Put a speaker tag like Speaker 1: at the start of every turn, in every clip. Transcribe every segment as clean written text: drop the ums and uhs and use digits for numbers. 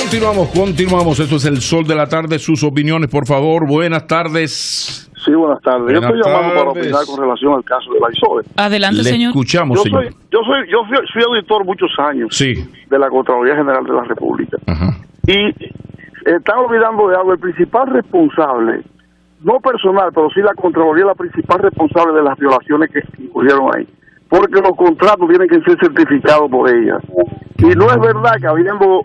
Speaker 1: Continuamos. Esto es El Sol de la Tarde. Sus opiniones, por favor. Buenas tardes.
Speaker 2: Sí, buenas tardes. Yo estoy llamando para opinar con relación al caso de la ISOE.
Speaker 3: Adelante, señor.
Speaker 1: Escuchamos, señor.
Speaker 2: Yo fui auditor muchos años de la Contraloría General de la República. Ajá. Y están olvidando de algo. El principal responsable, no personal, pero sí la Contraloría, la principal responsable de las violaciones que ocurrieron ahí. Porque los contratos tienen que ser certificados por ella. Y no es verdad que habiendo,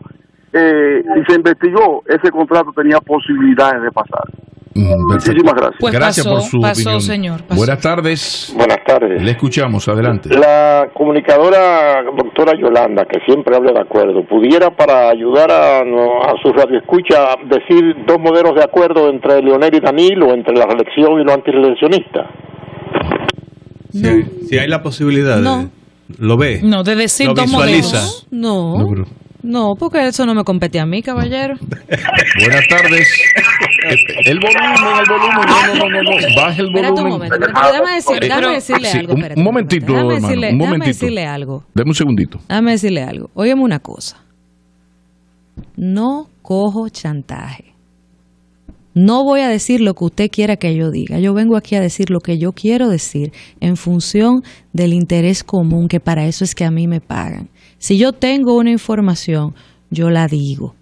Speaker 2: si se investigó, ese contrato tenía posibilidades de pasar. Muchísimas gracias.
Speaker 3: Pues
Speaker 1: gracias por su opinión.
Speaker 3: Señor.
Speaker 1: Buenas tardes.
Speaker 4: Buenas tardes.
Speaker 1: Le escuchamos, adelante.
Speaker 4: La comunicadora doctora Yolanda, que siempre habla de acuerdo, ¿pudiera, para ayudar a su radioescucha, decir dos modelos de acuerdo entre Leonel y Danilo, entre la reelección y lo antireeleccionista?
Speaker 3: No.
Speaker 5: Si hay la posibilidad,
Speaker 3: no.
Speaker 5: ¿Lo ve?
Speaker 3: No, de decir
Speaker 5: ¿Lo
Speaker 3: dos
Speaker 5: visualiza?
Speaker 3: modelos. No, porque eso no me compete a mí, caballero.
Speaker 1: Buenas tardes. El volumen. No. Baje el volumen.
Speaker 6: Espérate un momento. Déjame decirle algo.
Speaker 1: Un momentito, hermano.
Speaker 6: Déjame decirle algo.
Speaker 1: Deme un segundito.
Speaker 6: Déjame decirle algo. Óyeme una cosa. No cojo chantaje. No voy a decir lo que usted quiera que yo diga. Yo vengo aquí a decir lo que yo quiero decir en función del interés común, que para eso es que a mí me pagan. Si yo tengo una información, yo la digo,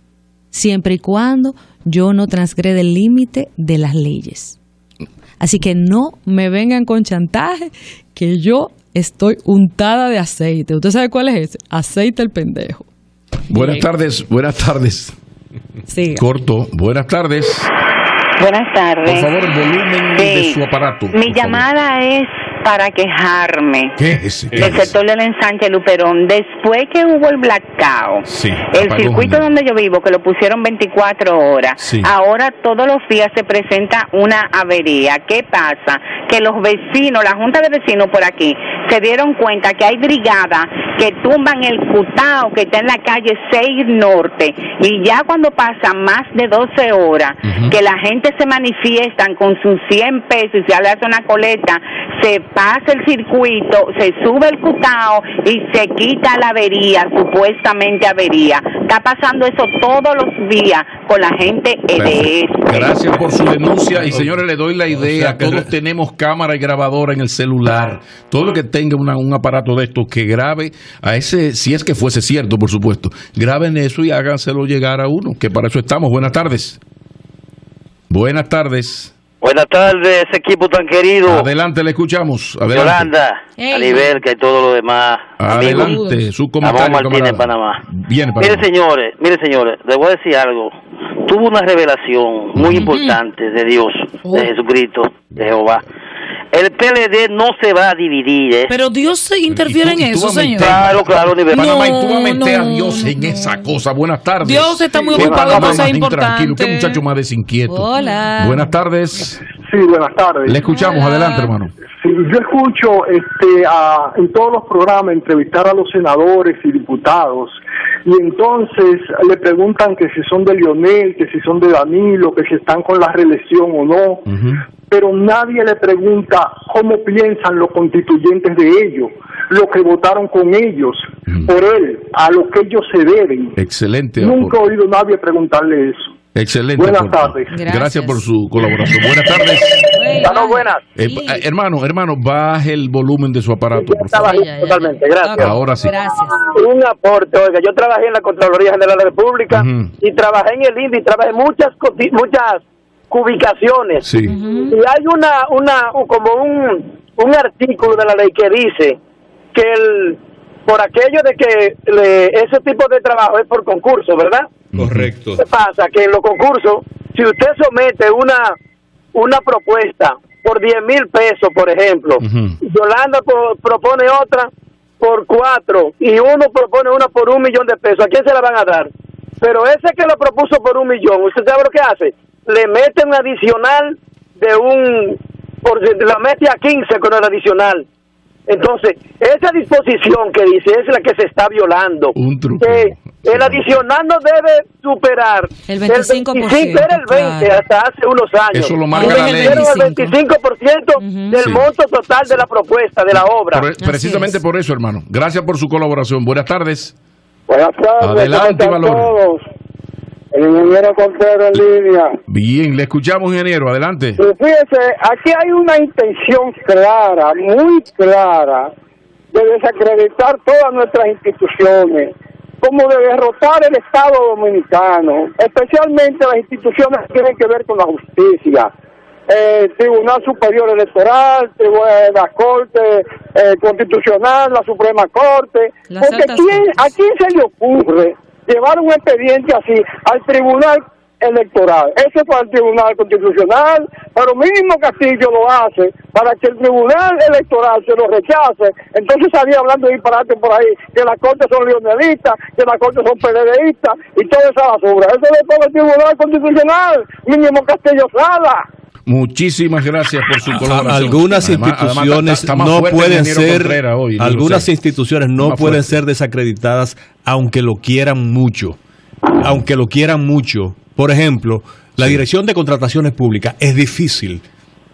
Speaker 6: siempre y cuando yo no transgreda el límite de las leyes. Así que no me vengan con chantaje, que yo estoy untada de aceite. ¿Usted sabe cuál es ese? Aceite el pendejo.
Speaker 1: Buenas tardes.
Speaker 6: Siga.
Speaker 1: Corto. Buenas tardes.
Speaker 7: Buenas tardes.
Speaker 1: Por favor, el volumen de su aparato.
Speaker 7: Mi llamada es para quejarme del sector del ensanche Luperón. Después que hubo el blackout, el circuito donde yo vivo, que lo pusieron 24 horas, ahora todos los días se presenta una avería. ¿Qué pasa? Que los vecinos, la junta de vecinos por aquí, se dieron cuenta que hay brigadas que tumban el cutao que está en la calle 6 Norte, y ya cuando pasan más de 12 horas, que la gente se manifiestan con sus 100 pesos y se le hace una coleta, se pasa el circuito, se sube el cutao y se quita la avería, supuestamente avería. Está pasando eso todos los días con la gente de eso.
Speaker 1: Gracias por su denuncia. Y señores, le doy la idea. Todos tenemos cámara y grabadora en el celular. Todo lo que tenga un aparato de estos que grabe a ese, si es que fuese cierto, por supuesto, graben eso y háganselo llegar a uno, que para eso estamos. Buenas tardes. Buenas tardes,
Speaker 8: equipo tan querido.
Speaker 1: Adelante, le escuchamos. Adelante.
Speaker 8: Yolanda, Aliberca y todo lo demás.
Speaker 1: Adelante,
Speaker 8: amigos.
Speaker 1: Su comentario.
Speaker 8: Ramón Martínez, Panamá.
Speaker 1: Viene para
Speaker 8: Mire, señores, les voy a decir algo. Tuvo una revelación muy importante de Dios, de Jesucristo, de Jehová. El PLD no se va a dividir,
Speaker 3: Pero Dios se interfiere en eso, señor.
Speaker 8: Claro,
Speaker 1: Panamá, y tú vas a meter a Dios en esa cosa. Buenas tardes.
Speaker 3: Dios está muy ocupado en cosas importantes.
Speaker 1: Tranquilo, qué muchacho más desinquieto.
Speaker 6: Hola.
Speaker 1: Buenas tardes.
Speaker 2: Sí, buenas tardes.
Speaker 1: Le escuchamos. Adelante, hermano.
Speaker 2: Sí, yo escucho en todos los programas entrevistar a los senadores y diputados, y entonces le preguntan que si son de Leonel, que si son de Danilo, que si están con la reelección o no, pero nadie le pregunta cómo piensan los constituyentes de ellos, lo que votaron con ellos, por él, a lo que ellos se deben.
Speaker 1: Excelente.
Speaker 2: Nunca he oído a nadie preguntarle eso.
Speaker 1: Excelente.
Speaker 2: Buenas tardes.
Speaker 1: Gracias por su colaboración. Buenas tardes.
Speaker 8: Buenas.
Speaker 1: Hermano, baje el volumen de su aparato, por favor.
Speaker 8: Totalmente, gracias.
Speaker 1: Ahora sí.
Speaker 6: Gracias.
Speaker 8: Un aporte, oiga, yo trabajé en la Contraloría General de la República y trabajé en el INDI y trabajé en muchas ubicaciones.
Speaker 1: Sí.
Speaker 8: Y hay como un artículo de la ley que dice que por aquello de que ese tipo de trabajo es por concurso, ¿verdad?
Speaker 5: Correcto.
Speaker 8: ¿Qué pasa? Que en los concursos, si usted somete una propuesta por 10,000 pesos, por ejemplo, Yolanda propone otra por 4 y uno propone una por 1 millón de pesos, ¿a quién se la van a dar? Pero ese que lo propuso por 1 millón, ¿usted sabe lo que hace? Le mete un adicional la mete a 15 con el adicional. Entonces, esa disposición que dice es la que se está violando.
Speaker 1: Un truco.
Speaker 8: El adicional no debe superar
Speaker 6: el 25%.
Speaker 8: Era el 20% hasta hace unos años.
Speaker 1: Eso lo marca la ley.
Speaker 8: El 25% del monto total de la propuesta, de la obra.
Speaker 1: Precisamente por eso, hermano. Gracias por su colaboración. Buenas tardes.
Speaker 8: Buenas tardes.
Speaker 1: Adelante, Valor.
Speaker 9: El ingeniero Contreras en línea.
Speaker 1: Bien, le escuchamos, ingeniero, adelante.
Speaker 9: Fíjese, aquí hay una intención clara, muy clara, de desacreditar todas nuestras instituciones, como de derrotar el Estado dominicano, especialmente las instituciones que tienen que ver con la justicia. Tribunal Superior Electoral, la Corte Constitucional, la Suprema Corte, porque ¿a quién se le ocurre llevar un expediente así al Tribunal Electoral? Ese es para el Tribunal Constitucional, pero mínimo Castillo lo hace para que el Tribunal Electoral se lo rechace. Entonces salía hablando de disparate por ahí, que las Cortes son leonelistas, que las Cortes son PLDistas y toda esa basura. Eso es todo el Tribunal Constitucional, mínimo Castillo Sala.
Speaker 1: Muchísimas gracias por su colaboración.
Speaker 5: Algunas instituciones no pueden ser, algunas instituciones no pueden ser desacreditadas, aunque lo quieran mucho. Aunque lo quieran mucho. Por ejemplo, la Dirección de Contrataciones Públicas es difícil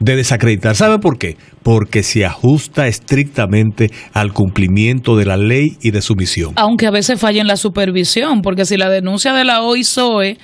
Speaker 5: de desacreditar. ¿Sabe por qué? Porque se ajusta estrictamente al cumplimiento de la ley y de su misión.
Speaker 10: Aunque a veces falla en la supervisión, porque si la denuncia de la OISOE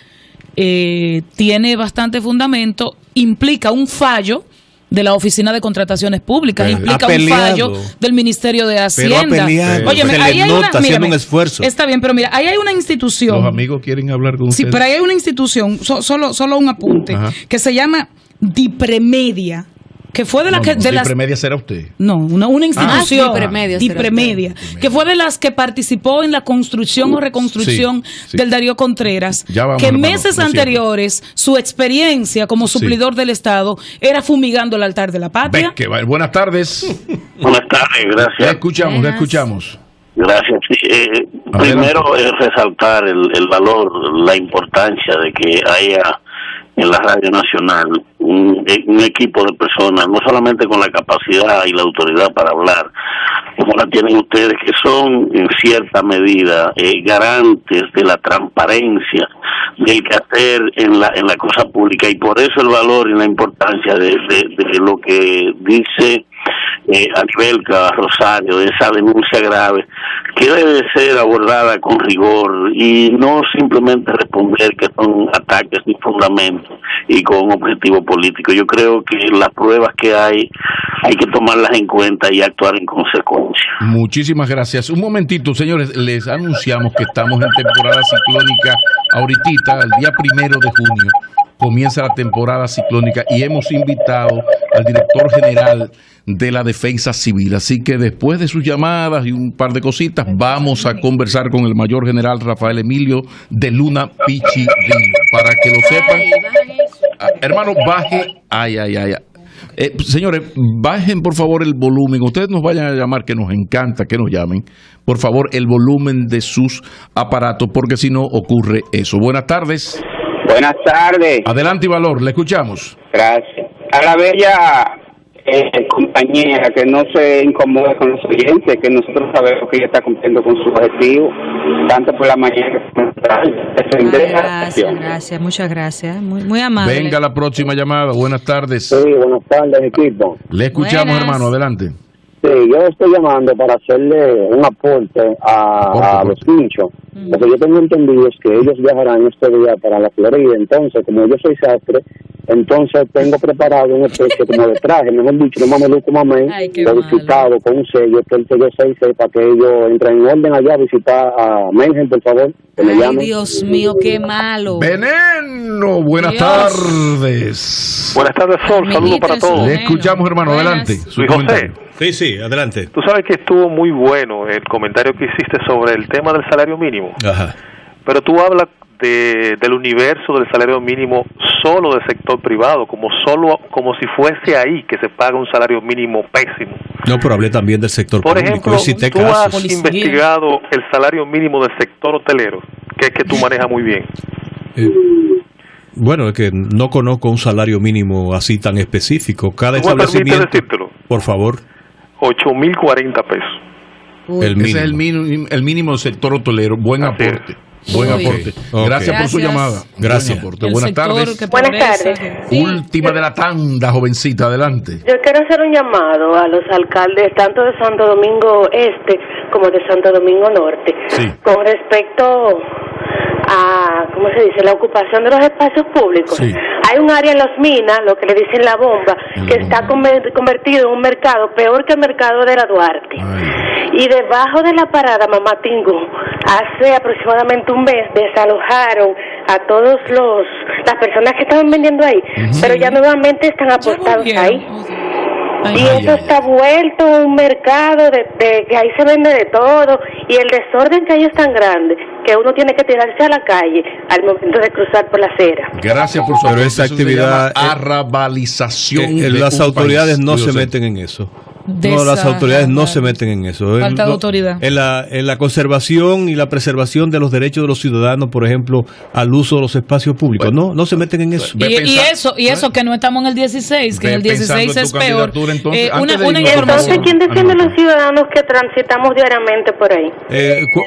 Speaker 10: tiene bastante fundamento, implica un fallo de la Oficina de Contrataciones Públicas, implica un fallo del Ministerio de Hacienda.
Speaker 5: Oye, ahí hay haciendo un esfuerzo.
Speaker 10: Está bien, pero mira, ahí hay una institución.
Speaker 1: Los amigos quieren hablar con ustedes.
Speaker 10: Sí, pero ahí hay una institución, solo un apunte, que se llama DIPREMEDIA, que fue de la que...
Speaker 1: DIPREMEDIA será usted.
Speaker 10: No, una institución.
Speaker 6: DIPREMEDIA,
Speaker 10: que fue de las que participó en la construcción o reconstrucción del Darío Contreras, que meses anteriores su experiencia como suplidor del Estado era fumigando el altar de la patria.
Speaker 1: Buenas tardes.
Speaker 11: Buenas tardes, gracias.
Speaker 1: Le escuchamos.
Speaker 11: Gracias. Primero resaltar el valor, la importancia de que haya en la Radio Nacional un equipo de personas, no solamente con la capacidad y la autoridad para hablar, como la tienen ustedes, que son en cierta medida garantes de la transparencia del quehacer en la cosa pública, y por eso el valor y la importancia de lo que dice Anibelka Rosario, de esa denuncia grave que debe ser abordada con rigor y no simplemente responder que son ataques sin fundamento y con objetivo político. Yo creo que las pruebas que hay que tomarlas en cuenta y actuar en consecuencia.
Speaker 1: Muchísimas gracias. Un momentito, señores, les anunciamos que estamos en temporada ciclónica ahorita, el día 1 de junio. Comienza la temporada ciclónica y hemos invitado al director general de la Defensa Civil. Así que después de sus llamadas y un par de cositas, vamos a conversar con el mayor general Rafael Emilio de Luna Pichi Río. Para que lo sepan, hermano, baje. Señores, bajen por favor el volumen. Ustedes nos vayan a llamar, que nos encanta que nos llamen. Por favor, el volumen de sus aparatos, porque si no ocurre eso. Buenas tardes.
Speaker 12: Buenas tardes.
Speaker 1: Adelante, Valor, le escuchamos.
Speaker 12: Gracias. A la bella compañera, que no se incomode con los oyentes, que nosotros sabemos que ella está cumpliendo con su objetivo, tanto por la mañana como por la tarde.
Speaker 6: Gracias, muchas gracias. Muy amable.
Speaker 1: Venga la próxima llamada. Buenas tardes.
Speaker 9: Sí, buenas tardes, equipo.
Speaker 1: Le escuchamos, hermano, adelante.
Speaker 9: Sí, yo estoy llamando para hacerle un aporte a los pinchos, porque yo tengo entendido que ellos viajarán este día para la Florida. Entonces, como yo soy sastre, entonces tengo preparado una especie como de traje, mejor dicho, no mameluco mamey, codificado con un sello, que el sello 6 para que ellos entren en orden allá a visitar a Mengen, por favor, que me llamen.
Speaker 6: Dios mío, qué malo.
Speaker 1: Veneno, buenas tardes.
Speaker 13: Buenas tardes, Sol, saludos para todos.
Speaker 1: Le escuchamos, hermano, adelante.
Speaker 13: Soy José.
Speaker 5: Sí, adelante.
Speaker 13: Tú sabes que estuvo muy bueno el comentario que hiciste sobre el tema del salario mínimo.
Speaker 5: Ajá.
Speaker 13: Pero tú hablas del universo del salario mínimo solo del sector privado, como si fuese ahí que se paga un salario mínimo pésimo.
Speaker 5: No, pero hablé también del sector público.
Speaker 13: Por ejemplo, tú has investigado el salario mínimo del sector hotelero, que es que tú manejas muy bien.
Speaker 5: Bueno, es que no conozco un salario mínimo así tan específico. Cada establecimiento, por favor.
Speaker 13: 8.040 pesos.
Speaker 1: Ese es el mínimo del sector hotelero. Buen aporte. Buen aporte. Okay. Gracias por su llamada.
Speaker 5: Gracias.
Speaker 1: Buenas tardes.
Speaker 14: Buenas tardes.
Speaker 1: Última de la tanda, jovencita, adelante.
Speaker 14: Yo quiero hacer un llamado a los alcaldes tanto de Santo Domingo Este como de Santo Domingo Norte.
Speaker 1: Sí.
Speaker 14: Con respecto a ¿cómo se dice? La ocupación de los espacios públicos. Sí. Hay un área en Los Minas, lo que le dicen la bomba, que está convertido en un mercado peor que el mercado de la Duarte. Y debajo de la parada Mamatingo, hace aproximadamente un mes, desalojaron a todos las personas que estaban vendiendo ahí, pero ya nuevamente están apostados ahí. Y eso está vuelto a un mercado de que ahí se vende de todo, y el desorden que hay es tan grande que uno tiene que tirarse a la calle al momento de cruzar por la acera.
Speaker 1: Gracias por su atención. Esa actividad, arrabalización.
Speaker 5: Las autoridades no se meten en eso. No, las autoridades no se meten en eso.
Speaker 10: Falta de autoridad.
Speaker 5: En la conservación y la preservación de los derechos de los ciudadanos, por ejemplo, al uso de los espacios públicos. No se meten en eso.
Speaker 10: Y eso que no estamos en el 16, que en el 16 es peor.
Speaker 14: Una información. ¿Quién defiende a los ciudadanos que transitamos diariamente por ahí?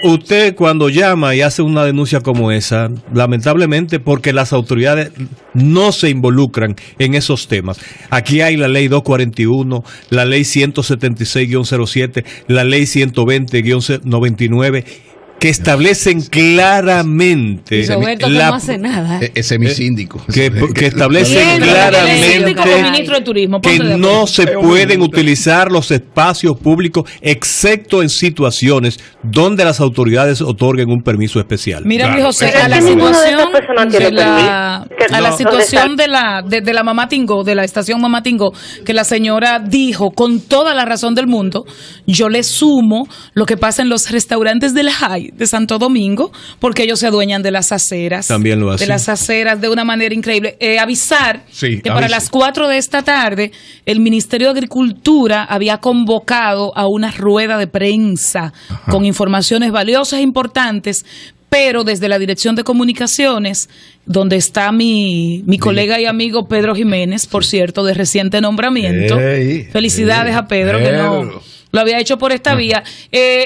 Speaker 5: Usted cuando llama y hace una denuncia como esa, lamentablemente porque las autoridades no se involucran en esos temas. Aquí hay la ley 241, la ley 176-07, la ley 120-99, que establecen claramente
Speaker 6: no hace nada.
Speaker 1: Es semisíndico.
Speaker 5: Que establecen claramente que no se pueden utilizar los espacios públicos excepto en situaciones donde las autoridades otorguen un permiso especial.
Speaker 10: Mira, Luis José, a la situación de la Mamatingo, de la estación Mamatingo, que la señora dijo con toda la razón del mundo, yo le sumo lo que pasa en los restaurantes del High de Santo Domingo, porque ellos se adueñan de las aceras.
Speaker 5: También lo hacen.
Speaker 10: De las aceras de una manera increíble. Avisar que para las 4 de esta tarde el Ministerio de Agricultura había convocado a una rueda de prensa con informaciones valiosas e importantes, pero desde la Dirección de Comunicaciones, donde está mi colega y amigo Pedro Jiménez, por cierto, de reciente nombramiento. Felicidades a Pedro, que no lo había hecho por esta vía.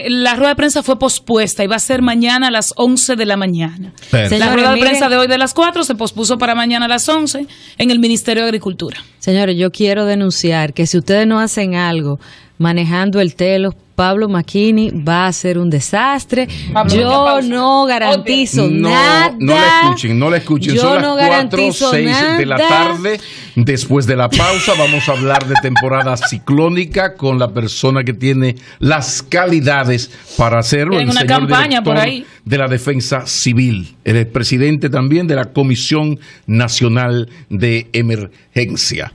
Speaker 10: La rueda de prensa fue pospuesta y va a ser mañana a las 11 de la mañana. La rueda de prensa de hoy de las 4 se pospuso para mañana a las 11 en el Ministerio de Agricultura.
Speaker 6: Señores, yo quiero denunciar que si ustedes no hacen algo manejando el telo, Pablo Macchini va a ser un desastre. Yo no garantizo nada.
Speaker 1: No le escuchen. Son las 4:06 de la tarde. Después de la pausa vamos a hablar de temporada ciclónica con la persona que tiene las calidades para hacerlo.
Speaker 10: En una campaña por ahí
Speaker 1: de la Defensa Civil. Él es presidente también de la Comisión Nacional de Emergencia.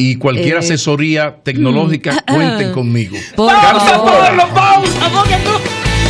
Speaker 1: Y cualquier asesoría tecnológica, cuenten conmigo.
Speaker 10: ¡Pausa, Pablo! ¡Pausa!